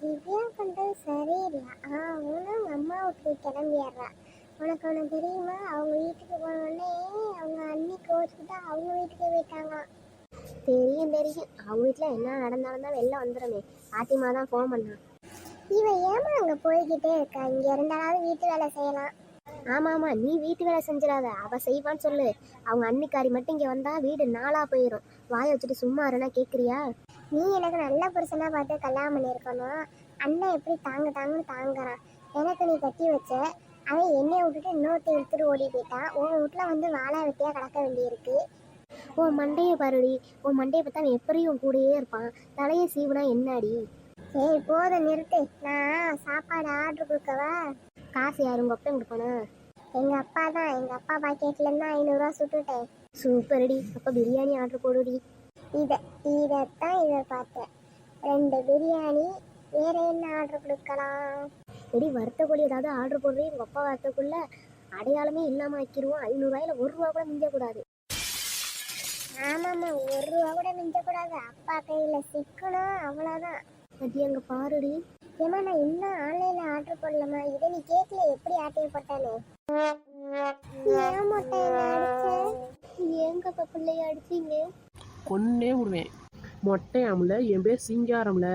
திவ்யா பண்றது சரியில்லை. அவனும் அம்மா வீட்டுக்கு கிளம்பிடுறா. உனக்கு ஒன்று தெரியுமா? அவங்க வீட்டுக்கு போனோடனே அவங்க அண்ணி கோச்சுக்கிட்டு அவங்க வீட்டுக்கு போயிட்டாங்க. தெரியும் தெரியும், அவங்க வீட்டில் என்ன நடந்தாலும் தான் வெளில வந்துடுமே. பாத்திமா தான் ஃபோன் பண்ணான். இவன் ஏமா அங்கே போய்கிட்டே இருக்கா? இங்கே இருந்தாலாவது வீட்டு வேலை செய்யலாம். ஆமாம் ஆமாம், நீ வீட்டு வேலை செஞ்சிடாத, அவள் செய்வான்னு சொல்லு. அவங்க அன்னிக்காரி மட்டும் இங்கே வந்தால் வீடு நாளாக போயிடும். வாயை வச்சுட்டு சும்மா இருனா கேட்குறியா? நீ எனக்கு நல்ல புருஷனா பார்த்து கல்யாணம் பண்ணியிருக்கணும். அண்ணன் எப்படி தாங்குன்னு தாங்குறான். எனக்கு நீ கட்டி வச்ச, அவன் என்னை விட்டுட்டு இன்னொருத்த எடுத்துட்டு ஓடி போயிட்டான். உன் வீட்டில் வந்து வாழை வெட்டியாக கிடக்க வேண்டியிருக்கு. உன் மண்டையை பாருடி, உன் மண்டையை பார்த்தா அவன் எப்படியும் உன் கூடயே இருப்பான். தலையை சீவுனா என்னாடி? ஏய் போதும் நிறுத்து. நான் சாப்பாடு ஆர்டர் கொடுக்கவா? காசு யார் உங்கள் அப்பா கொடுப்பானா? எங்கள் அப்பா தான். எங்கள் அப்பா பாக்கெட்லேருந்து 500 சுட்டுட்டேன். சூப்பர்டி, அப்போ பிரியாணி ஆர்டர் போடுடி. இதைத்தான் பார்த்தேன். 2 பிரியாணி. வேற என்ன ஆர்டர் கொடுக்கலாம்? எடி வறுத்த கோழி ஏதாவது ஆர்டர் போடுறே. உங்கள் அப்பா வரத்துக்குள்ள அடையாளமே இல்லாமல் ஆக்கிடுவோம். 500 ரூபாயில 1 ரூபா கூட மிஞ்சக்கூடாது. ஆமாம்மா, 1 ரூபா கூட மிஞ்சக்கூடாது. அப்பா கையில் சிக்கணும், அவ்வளோதான். அது எங்க பாருடி. ஏமா நான் இன்னும் ஆன்லைனில் ஆர்டர் போடலாமா? இதை நீ கேட்கல எப்படி ஆட்டையை போட்டானே? ஏன் மொட்டை அடிச்ச? ஏங்க பிள்ளைய அடிச்சிங்க? கொன்னே விடுவேன். மொட்டையாமல என் பேர் சிங்காரம்ல.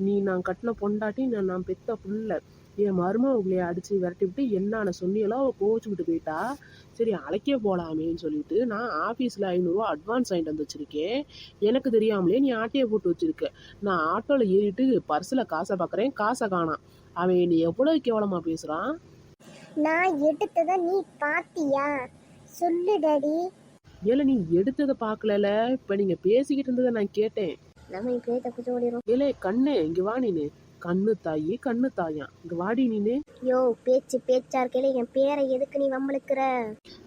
நீ நான் கட்டின பொண்டாட்டி, நான் பெத்த புள்ள. என் மருமகளை அடிச்சு விரட்டி விட்டு என்னன்னு சொன்னியெல்லோ கோச்சுக்கிட்டு போயிட்டா. சரி அழைக்க போகலாமேன்னு சொல்லிட்டு நான் ஆஃபீஸில் 500 ரூபா அட்வான்ஸ் வாங்கிட்டு வந்து வச்சிருக்கேன். எனக்கு தெரியாமலே நீ ஆட்டையை போட்டு வச்சிருக்க. நான் ஆட்டோவில் ஏறிட்டு பர்ஸில் காசை பார்க்குறேன், காசை காணாம். அவன் என்னை எவ்வளோ கேவலமாக பேசுகிறான். நான் எடுத்ததை நீ பாத்தியா? சொல்லு டாடி. ஏல நீ எடுத்ததை பார்க்கல, இப்போ நீங்கள் பேசிக்கிட்டு இருந்ததை நான் கேட்டேன். நம்ம இப்படியே தப்பிச்சு ஓடிடும். ஏலே கண்ணு இங்கே வா. நீனு கண்ணு தாயி கண்ணு தாயா இங்க வாடி. நீனு யோ பேச்சா இருக்கையில என் பேரை எதுக்கு நீ வம்பளுக்குற?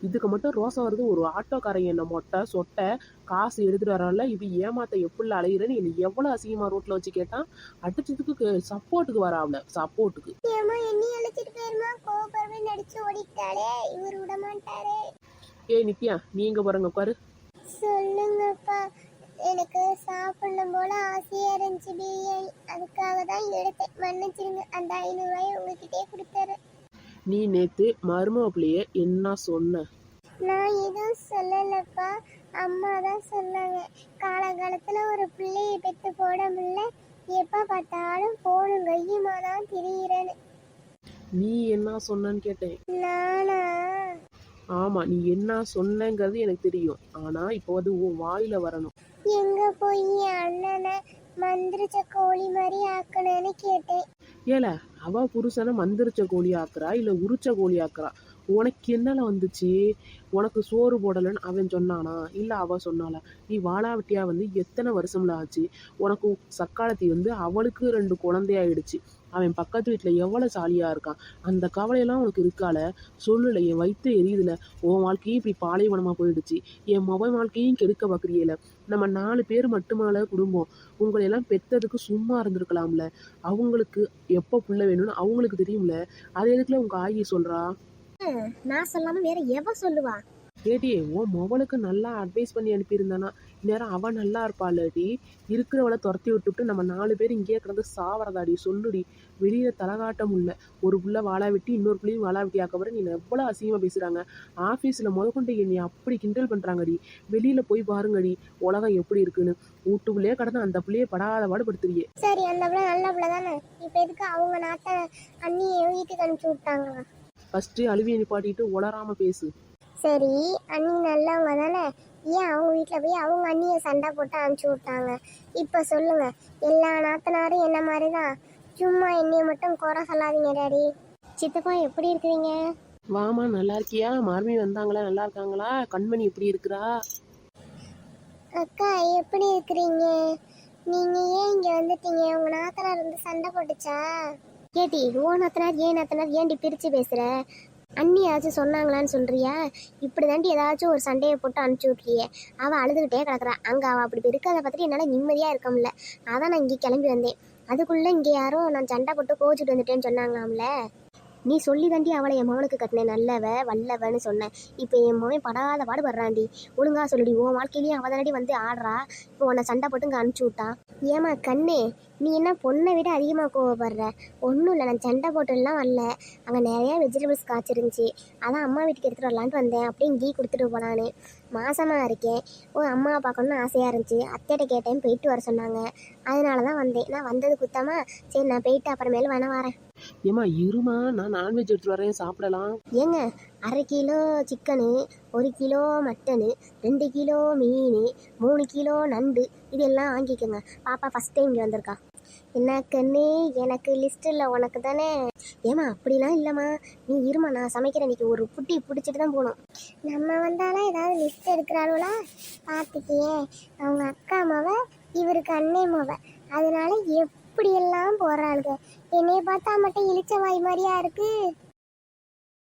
இதுக்கு மட்டும் ரோசம் வருது. ஒரு ஆட்டோக்காரன் என்ன மொட்டை சொட்டை காசு எடுத்துட்டு வரான்ல, இது ஏமாத்த எப்படி அலையிறன்னு என்ன எவ்வளவு அசிங்கமா ரோட்ல வச்சு கேட்டான். அடிச்சதுக்கு சப்போர்ட்டுக்கு வராவல, சப்போர்ட்டுக்கு. ஏமா என்னை அழைச்சிட்டு போயிருமா? கோபரவே நடிச்சு ஓடிட்டாளே, இவர் விட மாட்டாரே. ஏய் நித்யா, நீங்க பாருங்க உட்காரு. சொல்லுங்கப்பா. எனக்கு சாப்பிடணும் போல ஆசையா இருந்துச்சு பிரியாணி. அதுக்காக தான் எடுத்தேன். மன்னிச்சிருங்க. அந்த 500 ரூபாயை உங்ககிட்டே கொடுத்தாரு. நீ நேத்து மருமக பிள்ளைய என்ன சொன்ன? நான் எதுவும் சொல்லலப்பா. அம்மா தான் சொன்னாங்க. காலகாலத்துல ஒரு பிள்ளையை பெற்று போட முடியல, எப்ப பார்த்தாலும் போனும் கையுமா தான் திரியிறேன்னு. நீ என்ன சொன்னன்னு கேட்டேன். நானா? ஆமா, நீ என்ன சொன்னங்கிறது எனக்கு தெரியும். ஆனா இப்போ அது உன் வாயில வரணும். எங்க போய் அண்ணனை மந்திரிச்ச கோழி மாதிரி ஆக்கணும்னு கேட்டேன். ஏல அவ புருஷனை மந்திரிச்ச கோழி ஆக்குறா இல்ல உரிச்ச கோழி ஆக்குறா? உனக்கு என்னல வந்துச்சு? உனக்கு சோறு போடலன்னு அவன் சொன்னானா இல்ல அவ சொன்னாளா? நீ வாழாவட்டியா வந்து எத்தனை வருஷம்ல ஆச்சு? உனக்கு சக்காலத்தி வந்து அவளுக்கு 2 குழந்தையாயிடுச்சு. அவன் பக்கத்து வீட்டில் எவ்வளோ ஜாலியா இருக்கான். அந்த கவலையெல்லாம் உனக்கு இருக்கால? சொல்லல, என் வயிற்று எரியுதுல. உன் வாழ்க்கையும் இப்படி பாலைவனமா போயிடுச்சு. என் மொபைல் வாழ்க்கையும் கெடுக்க பார்க்குறியல. நம்ம 4 பேர் மட்டுமால குடும்பம். உங்களையெல்லாம் பெத்ததுக்கு சும்மா இருந்திருக்கலாம்ல. அவங்களுக்கு எப்போ புள்ள வேணும்னு அவங்களுக்கு தெரியும்ல. அது எதுக்குல உங்க ஆயி சொல்றா? நான் சொல்லாம வேற எவ சொல்லுவா? ஏடி உன் மொபைலுக்கு நல்லா அட்வைஸ் பண்ணி அனுப்பியிருந்தானா இந்நேரம் அவன் நல்லா இருப்பாள்டி. இருக்கிறவளை துரத்தி விட்டுவிட்டு நம்ம 4 பேர் இங்கேயே கிடந்து சாவறதாடி. சொல்லுடி. வெளியில தலகாட்டம் இல்லை. ஒரு புள்ள வாழா வெட்டி இன்னொரு பிள்ளையும் வாழா வெட்டி ஆக்கப்புறம் நீ எவ்வளோ அசிங்கமா பேசுறாங்க. ஆஃபீஸில் முதற்கொண்டு என்னை அப்படி கிண்டல் பண்றாங்கடி. வெளியில போய் பாருங்கடி உலகம் எப்படி இருக்குன்னு. வீட்டுக்குள்ளேயே கடந்து அந்த பிள்ளையை படாத பாடுபடுத்துறியே. சரி, அந்த பிள்ளை நல்ல பிள்ளை தானே. இப்போ எதுக்கு அவங்க நாட்டை அண்ணியை வீட்டுக்கு அனுப்பிச்சு விட்டாங்க? ஃபர்ஸ்ட் அழுவியை நிப்பாட்டிட்டு உளராம பேசு. சரி, அண்ணி நல்லவங்க தானே. ஏன் அவங்க வீட்டில் போய் அவங்க அண்ணியை சண்டை போட்டு அனுப்பிச்சி விட்டாங்க? இப்போ சொல்லுங்க. எல்லா நாத்தனாரும் என்ன மாதிரி தான். சும்மா என்னையை மட்டும் குறை சொல்லாதீங்க டாடி. சித்தப்பா எப்படி இருக்கிறீங்க? வாமா, நல்லா இருக்கியா? மார்மி வந்தாங்களா? நல்லா இருக்காங்களா? கண்மணி எப்படி இருக்கிறா? அக்கா எப்படி இருக்கிறீங்க? நீங்க ஏன் இங்க வந்துட்டீங்க? உங்க நாத்தனார் வந்து சண்டை போட்டுச்சா? கேட்டி ஓ நாத்தனார் ஏன்டி பிரிச்சு பேசுற? அண்ணி ஏதாச்சும் சொன்னாங்களான்னு சொல்றியா? இப்படி தாண்டி ஏதாச்சும் ஒரு சண்டையை போட்டு அனுப்பிச்சி விட்றியே. அவள் அழுதுகிட்டே கிடக்குறா. அங்கே அவள் அப்படி இருக்கிறத பார்த்துட்டு என்னால் நிம்மதியாக இருக்க முடியல. அதான் நான் இங்கே கிளம்பி வந்தேன். அதுக்குள்ளே இங்கே யாரும் நான் சண்டை போட்டு கோச்சிட்டு வந்துட்டேன்னு சொன்னாங்களாம்ல. நீ சொல்லி தாண்டி அவளை என் மகனுக்கு கட்டினேன் நல்லவ வல்லவன்னு சொன்னேன். இப்போ என் மகன் படாத பாடு படுறாண்டி. ஒழுங்கா சொல்லுடி, உன் வாழ்க்கையிலேயும் அவள் தானடி வந்து ஆடுறா. இப்போ உன்னை சண்டை போட்டு இங்கே அனுப்பிச்சி விட்டா. ஏமா கண்ணே, நீ என்ன பொண்ணை விட அதிகமாக கோவப்படுற? ஒன்றும் இல்லை, நான் சண்டை போட்டுலாம் வரல. அங்கே நிறையா வெஜிடபிள்ஸ் காய்ச்சிருந்துச்சி, அதான் அம்மா வீட்டுக்கு எடுத்துகிட்டு வரலான்ட்டு வந்தேன். அப்படியே இங்கேயும் கொடுத்துட்டு போனான்னு. மாசமாக இருக்கேன், அம்மாவை பார்க்கணுன்னு ஆசையாக இருந்துச்சு. அத்தைகிட்ட கேட்டேன், போயிட்டு வர சொன்னாங்க. அதனால தான் வந்தேன். நான் வந்தது குத்தாமா, சரி நான் போயிட்டு அப்புறமேல வேணா வரேன். ஏம்மா இருமா, நான் நான்வெஜ் எடுத்துட்டு வரேன், சாப்பிடலாம். ஏங்க, 1/2 kilo chicken, 1 kilo mutton, 2 kilo மீன், 3 கிலோ நண்டு, இதெல்லாம் வாங்கிக்கோங்க. பாப்பா ஃபஸ்ட் டைம் இங்கே வந்திருக்கா. என்ன கண்ணு, எனக்கு லிஸ்ட் இல்லை, உனக்கு தானே. ஏமா அப்படிலாம் இல்லைம்மா, நீ இருமா, நான் சமைக்கிறேன். இன்னைக்கு ஒரு புட்டி பிடிச்சிட்டு தான் போகணும். நம்ம வந்தாலும் ஏதாவது லிஸ்ட் எடுக்கிறாளுவா பார்த்துக்கியே. அவங்க அக்கா மாவ இவருக்கு அண்ணே மாவ, அதனால எப்படியெல்லாம் போறாளுங்க. என்னைய பார்த்தா மட்டும் இழிச்ச வாய் மாதிரியா இருக்கு.